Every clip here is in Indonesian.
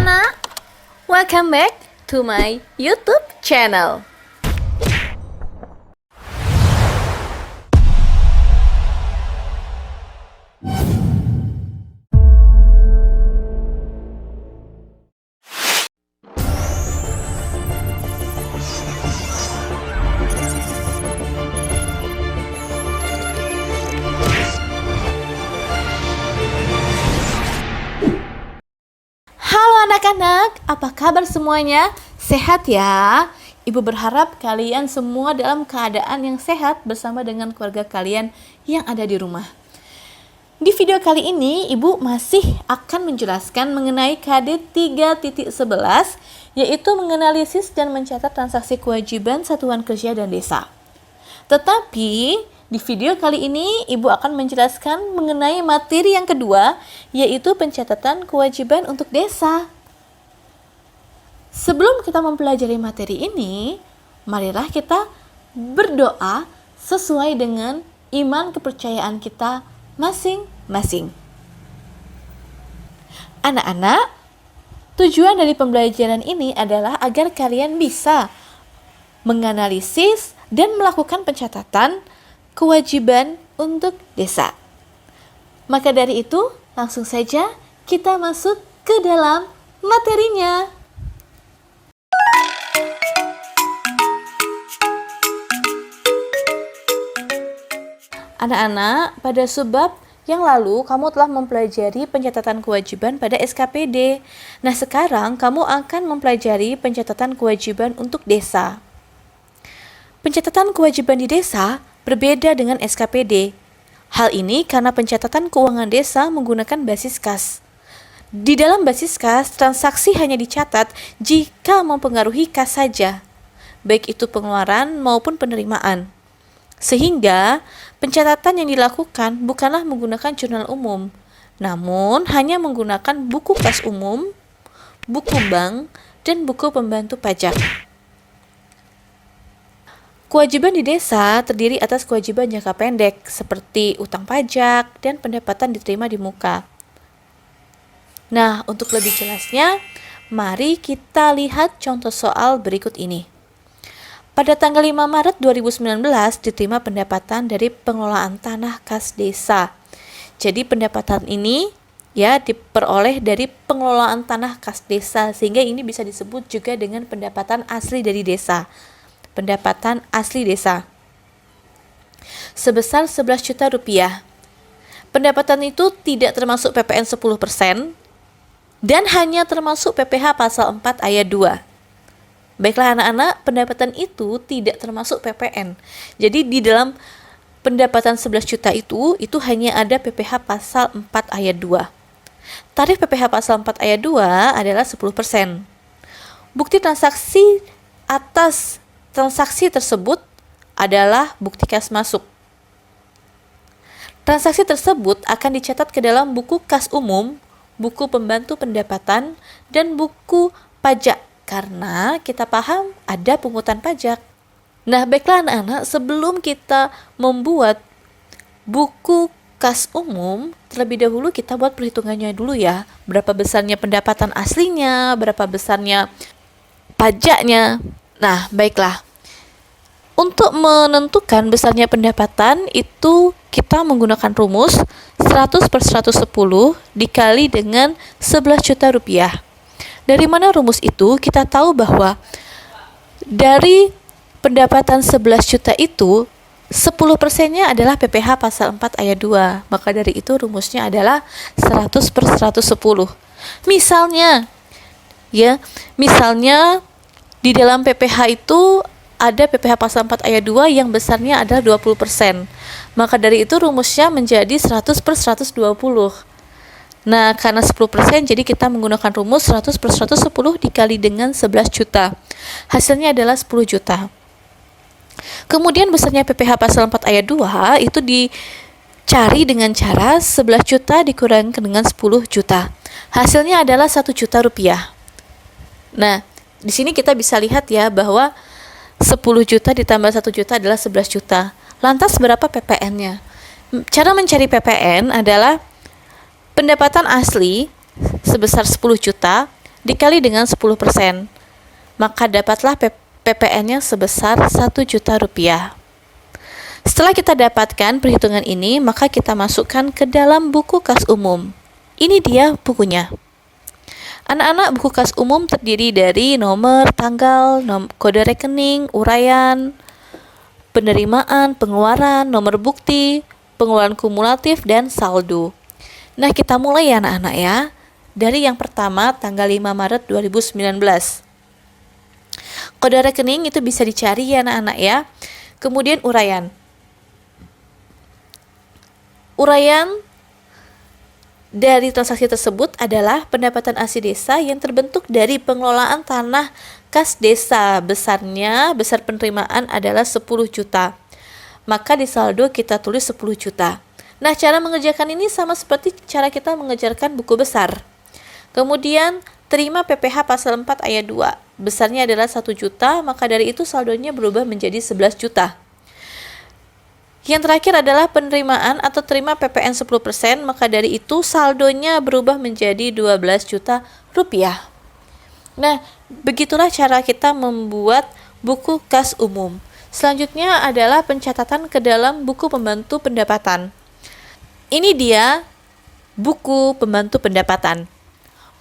anak-anak, welcome back to my YouTube channel. Halo anak-anak, apa kabar semuanya? Sehat ya? Ibu berharap kalian semua dalam keadaan yang sehat bersama dengan keluarga kalian yang ada di rumah. Di video kali ini, Ibu masih akan menjelaskan mengenai KD 3.11, yaitu menganalisis dan mencatat transaksi kewajiban satuan kerja dan desa. Tetapi di video kali ini, Ibu akan menjelaskan mengenai materi yang kedua, yaitu pencatatan kewajiban untuk desa. Sebelum kita mempelajari materi ini, marilah kita berdoa sesuai dengan iman kepercayaan kita masing-masing. Anak-anak, tujuan dari pembelajaran ini adalah agar kalian bisa menganalisis dan melakukan pencatatan kewajiban untuk desa. Maka dari itu, langsung saja kita masuk ke dalam materinya. Anak-anak, pada subbab yang lalu kamu telah mempelajari pencatatan kewajiban pada SKPD. Nah, sekarang kamu akan mempelajari pencatatan kewajiban untuk desa. Pencatatan kewajiban di desa berbeda dengan SKPD. Hal ini karena pencatatan keuangan desa menggunakan basis kas. Di dalam basis kas, transaksi hanya dicatat jika mempengaruhi kas saja, baik itu pengeluaran maupun penerimaan. Sehingga, pencatatan yang dilakukan bukanlah menggunakan jurnal umum, namun hanya menggunakan buku kas umum, buku bank, dan buku pembantu pajak. Kewajiban di desa terdiri atas kewajiban jangka pendek seperti utang pajak dan pendapatan diterima di muka. Nah, untuk lebih jelasnya, mari kita lihat contoh soal berikut ini. Pada tanggal 5 Maret 2019 diterima pendapatan dari pengelolaan tanah kas desa. Jadi pendapatan ini ya diperoleh dari pengelolaan tanah kas desa, sehingga ini bisa disebut juga dengan pendapatan asli dari desa. Pendapatan asli desa sebesar 11 juta rupiah. Pendapatan itu tidak termasuk PPN 10% dan hanya termasuk PPh pasal 4 ayat 2. Baiklah anak-anak, pendapatan itu tidak termasuk PPN. Jadi di dalam pendapatan 11 juta itu hanya ada PPh pasal 4 ayat 2. Tarif PPh pasal 4 ayat 2 adalah 10%. Bukti transaksi atas transaksi tersebut adalah bukti kas masuk. Transaksi tersebut akan dicatat ke dalam buku kas umum, buku pembantu pendapatan, dan buku pajak karena kita paham ada pungutan pajak. Nah, baiklah anak-anak, sebelum kita membuat buku kas umum, terlebih dahulu kita buat perhitungannya dulu ya. Berapa besarnya pendapatan aslinya, berapa besarnya pajaknya. Nah, baiklah. Untuk menentukan besarnya pendapatan itu kita menggunakan rumus 100 per 110 dikali dengan 11 juta rupiah. Dari mana rumus itu? Kita tahu bahwa dari pendapatan 11 juta itu 10%-nya adalah PPh pasal 4 ayat 2. Maka dari itu rumusnya adalah 100 per 110. Misalnya di dalam PPh itu ada PPh pasal 4 ayat 2 yang besarnya adalah 20%. Maka dari itu rumusnya menjadi 100 per 120. Nah, karena 10% jadi kita menggunakan rumus 100 per 110 dikali dengan 11 juta. Hasilnya adalah 10 juta. Kemudian besarnya PPh pasal 4 ayat 2 itu dicari dengan cara 11 juta dikurangkan dengan 10 juta. Hasilnya adalah 1 juta rupiah. Nah, di sini kita bisa lihat ya bahwa 10 juta ditambah 1 juta adalah 11 juta. Lantas berapa PPN-nya? Cara mencari PPN adalah pendapatan asli sebesar 10 juta dikali dengan 10%. Maka dapatlah PPN-nya sebesar 1 juta rupiah. Setelah kita dapatkan perhitungan ini, maka kita masukkan ke dalam buku kas umum. Ini dia bukunya. Anak-anak, buku kas umum terdiri dari nomor, tanggal, kode rekening, uraian, penerimaan, pengeluaran, nomor bukti, pengeluaran kumulatif, dan saldo. Nah, kita mulai ya anak-anak ya. Dari yang pertama, tanggal 5 Maret 2019. Kode rekening itu bisa dicari ya anak-anak ya. Kemudian uraian. Uraian dari transaksi tersebut adalah pendapatan asli desa yang terbentuk dari pengelolaan tanah kas desa. Besar penerimaan adalah 10 juta. Maka di saldo kita tulis 10 juta. Nah, cara mengerjakan ini sama seperti cara kita mengerjakan buku besar. Kemudian terima PPh pasal 4 ayat 2. Besarnya adalah 1 juta, maka dari itu saldonya berubah menjadi 11 juta. Yang terakhir adalah penerimaan atau terima PPN 10%, maka dari itu saldonya berubah menjadi 12 juta rupiah. Nah, begitulah cara kita membuat buku kas umum. Selanjutnya adalah pencatatan ke dalam buku pembantu pendapatan. Ini dia buku pembantu pendapatan.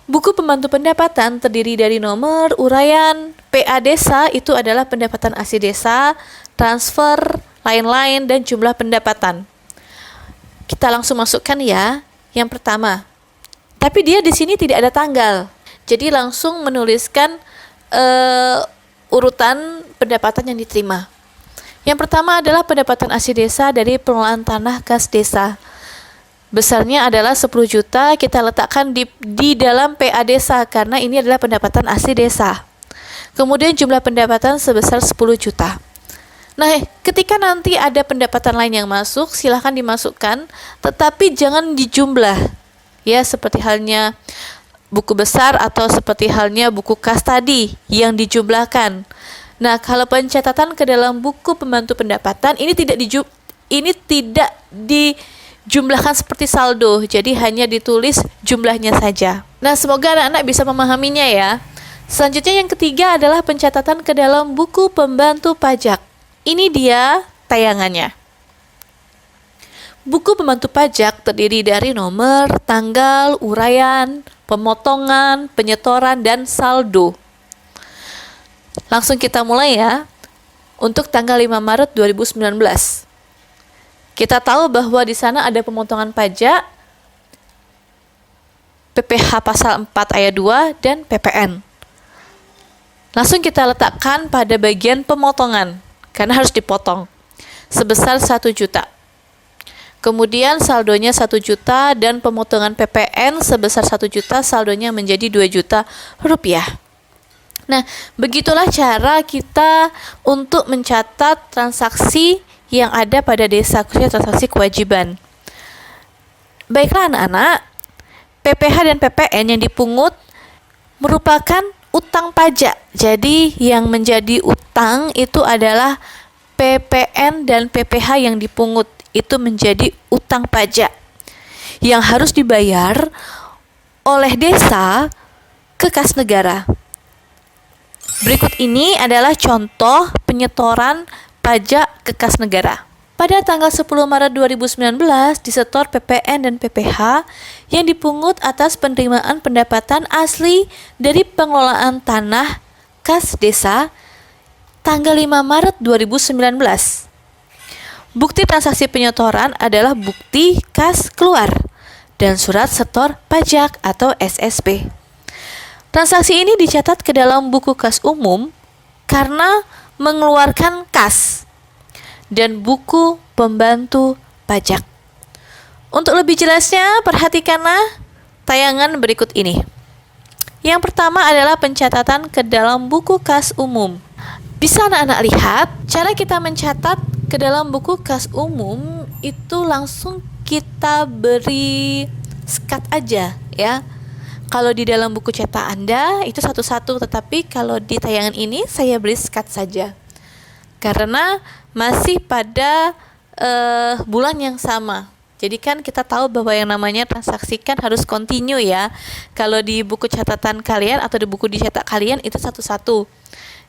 Buku pembantu pendapatan terdiri dari nomor, uraian, PA desa itu adalah pendapatan asli desa, transfer, lain-lain, dan jumlah pendapatan. Kita langsung masukkan ya. Yang pertama. Tapi dia di sini tidak ada tanggal. Jadi langsung menuliskan urutan pendapatan yang diterima. Yang pertama adalah pendapatan asli desa dari pengelolaan tanah kas desa. Besarnya adalah 10 juta, kita letakkan di dalam PA desa karena ini adalah pendapatan asli desa. Kemudian jumlah pendapatan sebesar 10 juta. Nah, ketika nanti ada pendapatan lain yang masuk, silahkan dimasukkan, tetapi jangan dijumlah. Ya, seperti halnya buku besar atau seperti halnya buku kas tadi yang dijumlahkan. Nah, kalau pencatatan ke dalam buku pembantu pendapatan ini tidak dijumlahkan seperti saldo, jadi hanya ditulis jumlahnya saja. Nah, semoga anak-anak bisa memahaminya ya. Selanjutnya yang ketiga adalah pencatatan ke dalam buku pembantu pajak. Ini dia tayangannya. Buku pembantu pajak terdiri dari nomor, tanggal, uraian, pemotongan, penyetoran, dan saldo. Langsung kita mulai ya. Untuk tanggal 5 Maret 2019. Kita tahu bahwa di sana ada pemotongan pajak, PPh pasal 4 ayat 2, dan PPN. Langsung kita letakkan pada bagian pemotongan, karena harus dipotong, sebesar 1 juta. Kemudian saldonya 1 juta dan pemotongan PPN sebesar 1 juta, saldonya menjadi 2 juta rupiah. Nah, begitulah cara kita untuk mencatat transaksi yang ada pada desa, khususnya transaksi kewajiban. Baiklah anak-anak, PPh dan PPN yang dipungut merupakan utang pajak. Jadi yang menjadi utang itu adalah PPN dan PPh yang dipungut. Itu menjadi utang pajak yang harus dibayar oleh desa ke kas negara. Berikut ini adalah contoh penyetoran pajak ke kas negara. Pada tanggal 10 Maret 2019 disetor PPN dan PPh yang dipungut atas penerimaan pendapatan asli dari pengelolaan tanah kas desa tanggal 5 Maret 2019. Bukti transaksi penyetoran adalah bukti kas keluar dan surat setor pajak atau SSP. Transaksi ini dicatat ke dalam buku kas umum karena mengeluarkan kas dan buku pembantu pajak. Untuk lebih jelasnya, perhatikanlah tayangan berikut ini. Yang pertama adalah pencatatan ke dalam buku kas umum. Bisa anak-anak lihat, cara kita mencatat ke dalam buku kas umum itu langsung kita beri skat aja ya. Kalau di dalam buku cetak Anda itu satu-satu, tetapi kalau di tayangan ini saya beri skat saja. Karena masih pada bulan yang sama. Jadi kan kita tahu bahwa yang namanya transaksi kan harus continue ya. Kalau di buku catatan kalian atau di buku dicetak kalian itu satu-satu.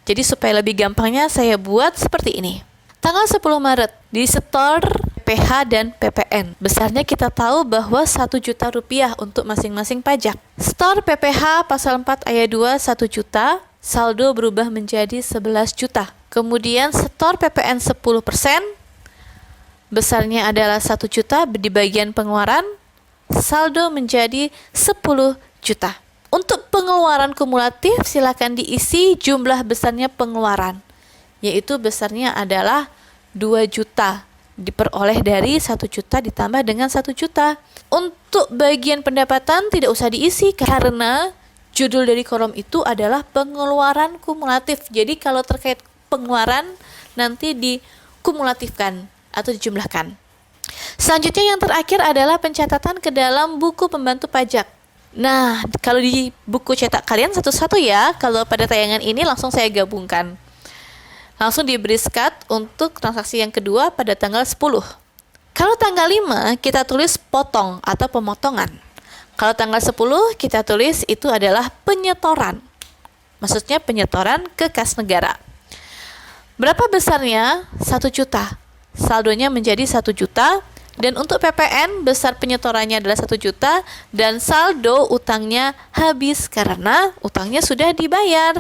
Jadi supaya lebih gampangnya saya buat seperti ini. Tanggal 10 Maret di setor PH dan PPN. Besarnya kita tahu bahwa 1 juta rupiah untuk masing-masing pajak. Setor PPH pasal 4 ayat 2 1 juta, saldo berubah menjadi 11 juta. Kemudian setor PPN 10%, besarnya adalah 1 juta, di bagian pengeluaran saldo menjadi 10 juta. Untuk pengeluaran kumulatif silakan diisi jumlah besarnya pengeluaran, yaitu besarnya adalah 2 juta, diperoleh dari 1 juta ditambah dengan 1 juta. Untuk bagian pendapatan tidak usah diisi karena judul dari kolom itu adalah pengeluaran kumulatif. Jadi kalau terkait pengeluaran nanti dikumulatifkan atau dijumlahkan. Selanjutnya yang terakhir adalah pencatatan ke dalam buku pembantu pajak. Nah, kalau di buku cetak kalian satu-satu ya. Kalau pada tayangan ini langsung saya gabungkan. Langsung diberi skat untuk transaksi yang kedua pada tanggal 10. Kalau tanggal 5 kita tulis potong atau pemotongan. Kalau tanggal 10 kita tulis itu adalah penyetoran. Maksudnya penyetoran ke kas negara. Berapa besarnya? 1 juta. Saldonya menjadi 1 juta. Dan untuk PPN besar penyetorannya adalah 1 juta. Dan saldo utangnya habis karena utangnya sudah dibayar.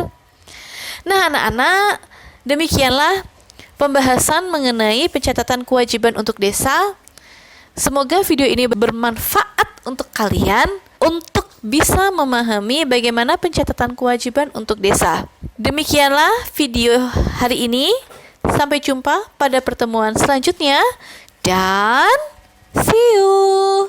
Nah anak-anak, demikianlah pembahasan mengenai pencatatan kewajiban untuk desa. Semoga video ini bermanfaat untuk kalian untuk bisa memahami bagaimana pencatatan kewajiban untuk desa. Demikianlah video hari ini. Sampai jumpa pada pertemuan selanjutnya dan see you.